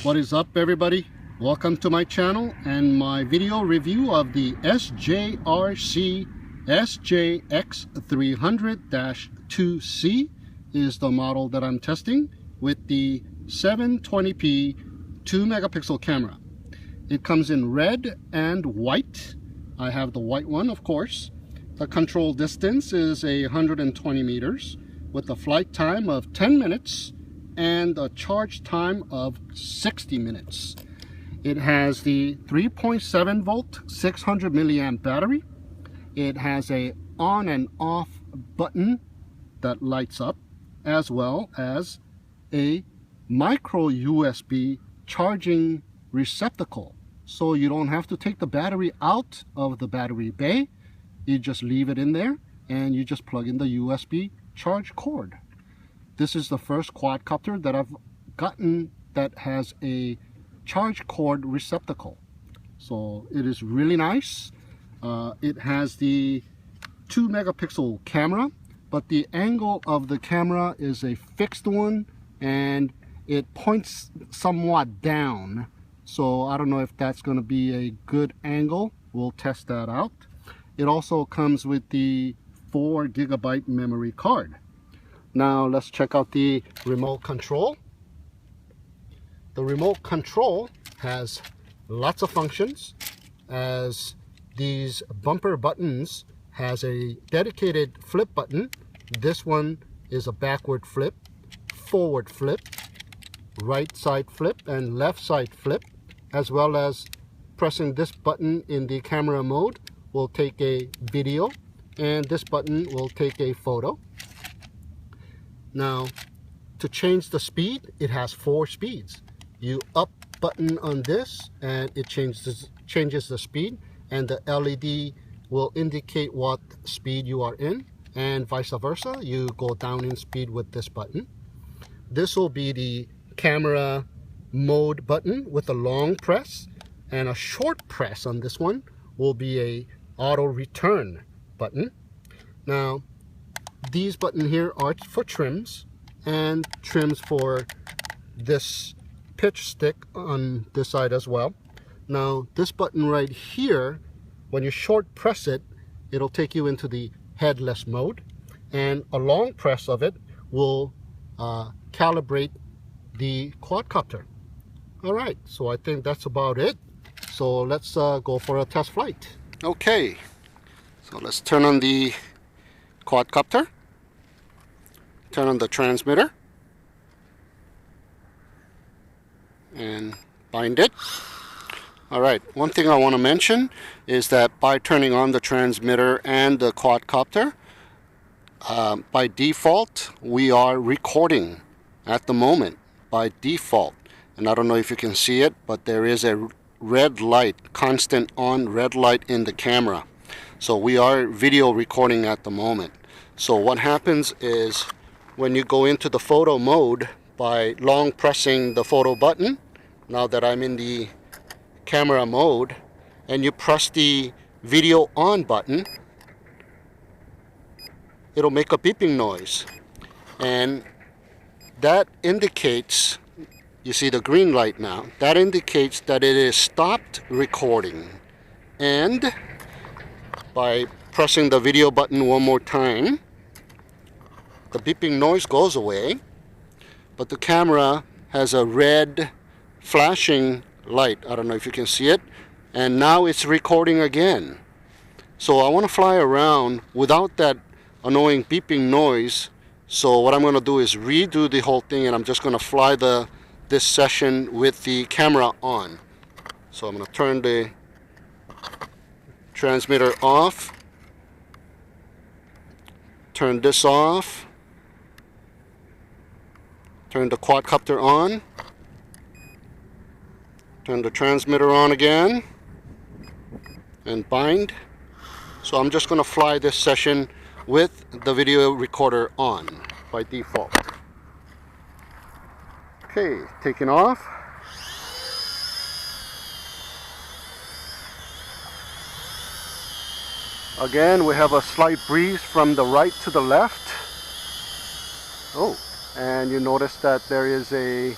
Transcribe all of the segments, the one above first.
What is up, everybody? Welcome to my channel and my video review of the Sj X300-2C is the model that I'm testing with the 720p 2 megapixel camera. It comes in red and white. I have the white one, of course. The control distance is 120 meters with a flight time of 10 minutes and a charge time of 60 minutes. It has the 3.7 volt 600 milliamp battery. It has a on and off button that lights up, as well as a micro USB charging receptacle, so you don't have to take the battery out of the battery bay. You just leave it in there and you just plug in the USB charge cord. This is the first quadcopter that I've gotten that has a charge cord receptacle, so it is really nice. It has the 2 megapixel camera, but the angle of the camera is a fixed one and it points somewhat down, so I don't know if that's going to be a good angle. We'll test that out. It also comes with the 4 gigabyte memory card. Now let's check out the remote control. The remote control has lots of functions, as these bumper buttons has a dedicated flip button. This one is a backward flip, forward flip, right side flip, and left side flip, as well as pressing this button in the camera mode will take a video, and this button will take a photo. Now, to change the speed, it has 4 speeds. You up button on this and it changes the speed, and the LED will indicate what speed you are in, and vice versa. You go down in speed with this button. This will be the camera mode button with a long press, and a short press on this one will be a auto return button. Now these buttons here are for trims, and trims for this pitch stick on this side as well. Now this button right here, when you short press it, it'll take you into the headless mode, and a long press of it will calibrate the quadcopter. Alright, so I think that's about it. So let's go for a test flight. Okay, so let's turn on the quadcopter, turn on the transmitter, and bind it. Alright, one thing I want to mention is that by turning on the transmitter and the quadcopter, by default we are recording at the moment by default. And I don't know if you can see it, but there is a red light, constant on red light in the camera. So we are video recording at the moment. So what happens is when you go into the photo mode by long pressing the photo button, now that I'm in the camera mode, and you press the video on button, it'll make a beeping noise, and that indicates, you see the green light now, that indicates that it is stopped recording. And by pressing the video button one more time, the beeping noise goes away, but the camera has a red flashing light. I don't know if you can see it, and now it's recording again. So I want to fly around without that annoying beeping noise. So what I'm going to do is redo the whole thing, and I'm just going to fly this session with the camera on. So I'm going to turn the transmitter off, turn this off, turn the quadcopter on, turn the transmitter on again, and bind. So I'm just going to fly this session with the video recorder on by default. Okay, taking off. Again, we have a slight breeze from the right to the left. Oh, and you notice that there is a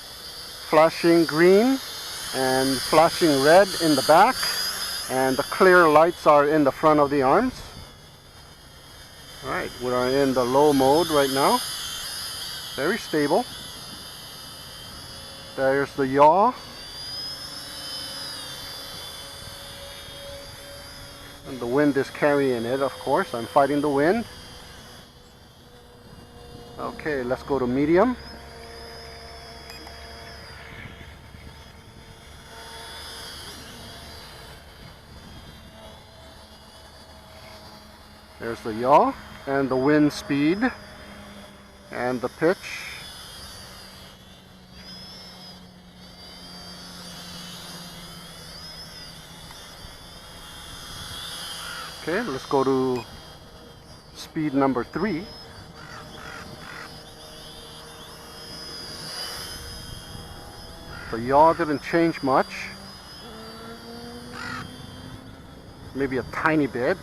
flashing green and flashing red in the back, and the clear lights are in the front of the arms. Alright, we are in the low mode right now. Very stable. There's the yaw. And the wind is carrying it, of course. I'm fighting the wind. Okay, let's go to medium. There's the yaw and the wind speed and the pitch. Okay, let's go to speed number 3. The yaw didn't change much. Maybe a tiny bit,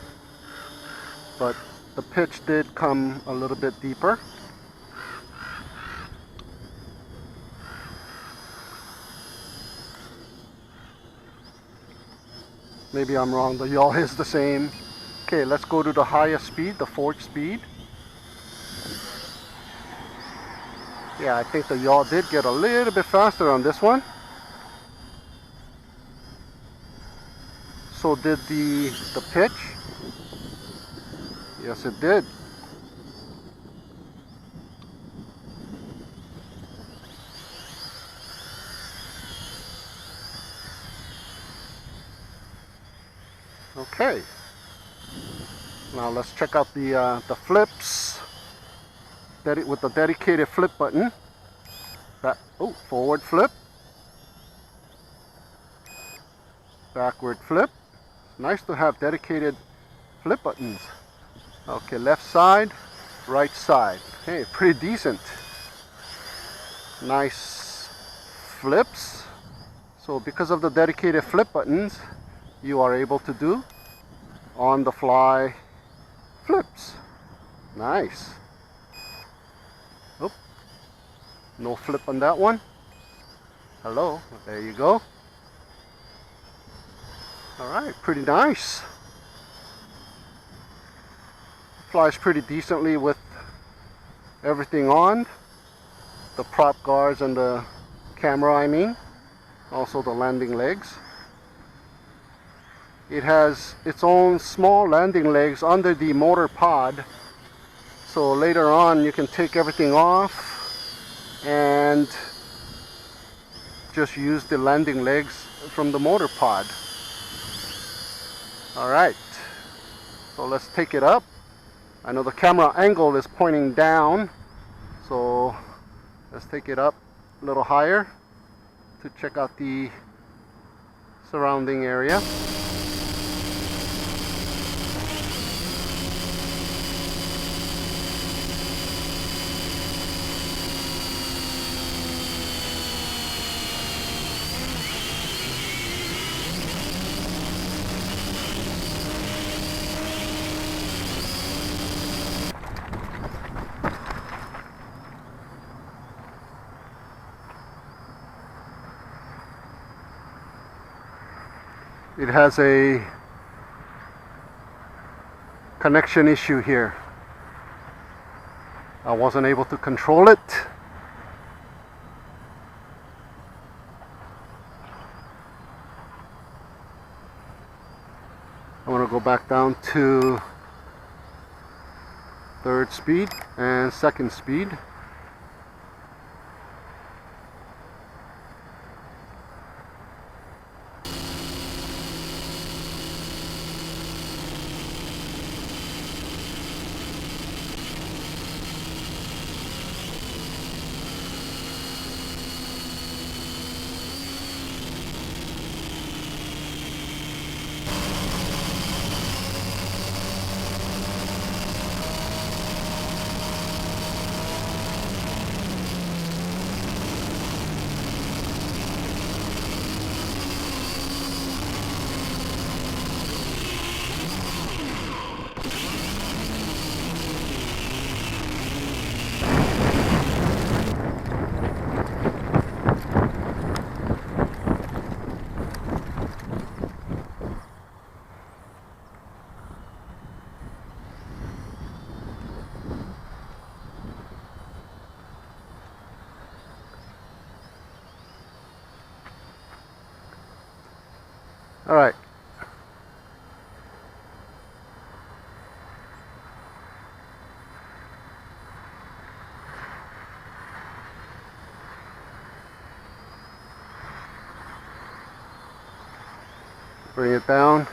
but the pitch did come a little bit deeper. Maybe I'm wrong, the yaw is the same. Okay, let's go to the highest speed, the 4th speed. Yeah, I think the yaw did get a little bit faster on this one. So did the pitch. Yes, it did. Okay. Now let's check out the flips. With the dedicated flip button. Forward flip. Backward flip. Nice to have dedicated flip buttons. Okay, left side, right side. Hey, pretty decent. Nice flips. So because of the dedicated flip buttons, you are able to do on the fly flips. Nice. Oh, no flip on that one. Hello, there you go. Alright, pretty nice. Flies pretty decently with everything on. The prop guards and the camera, I mean. Also the landing legs. It has its own small landing legs under the motor pod. So later on you can take everything off and just use the landing legs from the motor pod. Alright, so let's take it up. I know the camera angle is pointing down, so let's take it up a little higher to check out the surrounding area. It has a connection issue here. I wasn't able to control it. I'm going to go back down to 3rd speed and 2nd speed. All right. Bring it down.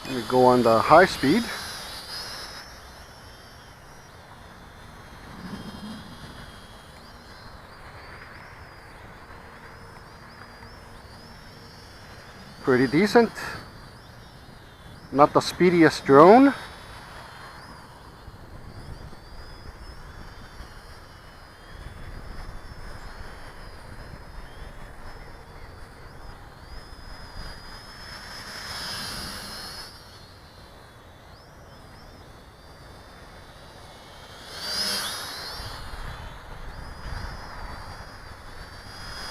We go on the high speed. Pretty decent. Not the speediest drone.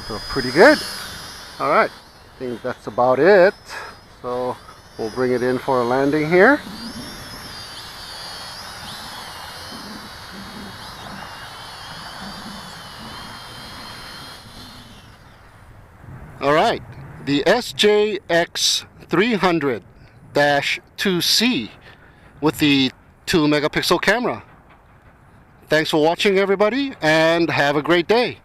So pretty good. All right, I think that's about it. So we'll bring it in for a landing here. All right, the Sj X300-2C with the 2 megapixel camera. Thanks for watching, everybody, and have a great day.